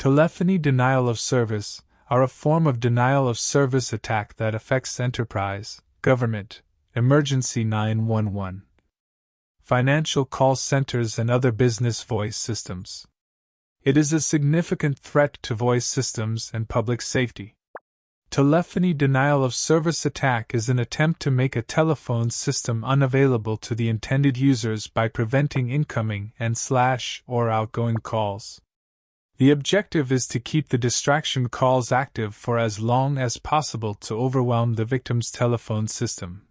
Telephony denial of service are a form of denial of service attack that affects enterprise, government, emergency 911, financial call centers, and other business voice systems. It is a significant threat to voice systems and public safety. Telephony denial of service attack is an attempt to make a telephone system unavailable to the intended users by preventing incoming and/or outgoing calls. The objective is to keep the distraction calls active for as long as possible to overwhelm the victim's telephone system,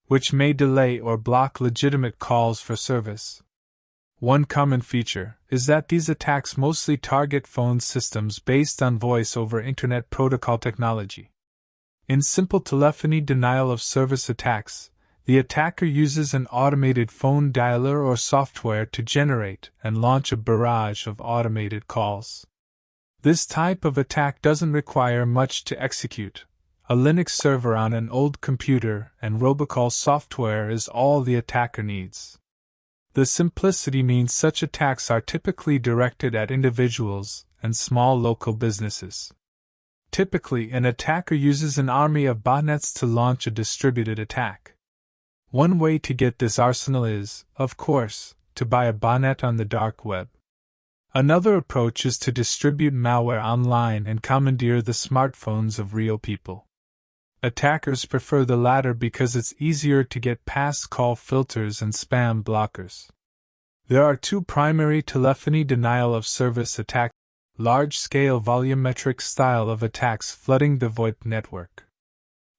which may delay or block legitimate calls for service. One common feature is that these attacks mostly target phone systems based on voice over Internet Protocol technology. In simple telephony denial of service attacks, the attacker uses an automated phone dialer or software to generate and launch a barrage of automated calls. This type of attack doesn't require much to execute. A Linux server on an old computer and robocall software is all the attacker needs. The simplicity means such attacks are typically directed at individuals and small local businesses. Typically, an attacker uses an army of botnets to launch a distributed attack. One way to get this arsenal is, of course, to buy a botnet on the dark web. Another approach is to distribute malware online and commandeer the smartphones of real people. Attackers prefer the latter because it's easier to get past call filters and spam blockers. There are two primary telephony denial of service attacks: large-scale volumetric style of attacks flooding the VoIP network.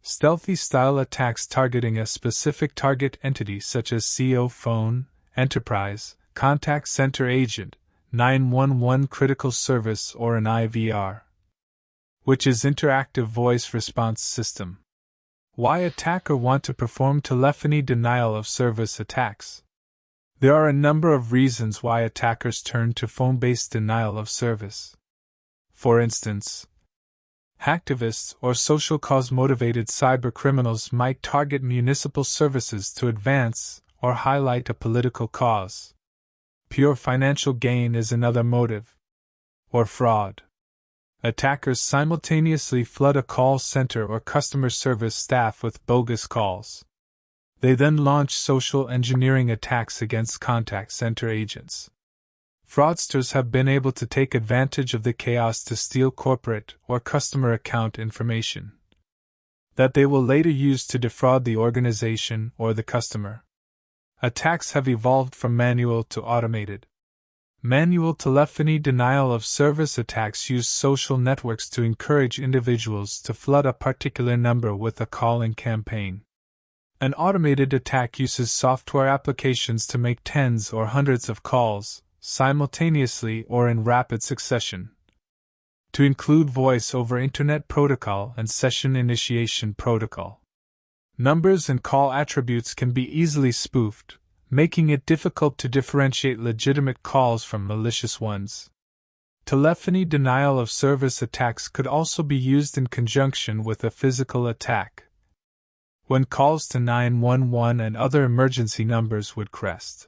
Stealthy style attacks targeting a specific target entity such as CO phone, enterprise, contact center agent, 911 critical service, or an IVR, which is interactive voice response system. Why attacker want to perform telephony denial of service attacks? There are a number of reasons why attackers turn to phone-based denial of service. For instance, hacktivists or social cause-motivated cybercriminals might target municipal services to advance or highlight a political cause. Pure financial gain is another motive. Or fraud. Attackers simultaneously flood a call center or customer service staff with bogus calls. They then launch social engineering attacks against contact center agents. Fraudsters have been able to take advantage of the chaos to steal corporate or customer account information that they will later use to defraud the organization or the customer. Attacks have evolved from manual to automated. Manual telephony denial of service attacks use social networks to encourage individuals to flood a particular number with a calling campaign. An automated attack uses software applications to make tens or hundreds of calls, simultaneously or in rapid succession, to include voice over Internet Protocol and session initiation protocol. Numbers and call attributes can be easily spoofed, making it difficult to differentiate legitimate calls from malicious ones. Telephony denial of service attacks could also be used in conjunction with a physical attack, when calls to 911 and other emergency numbers would crest.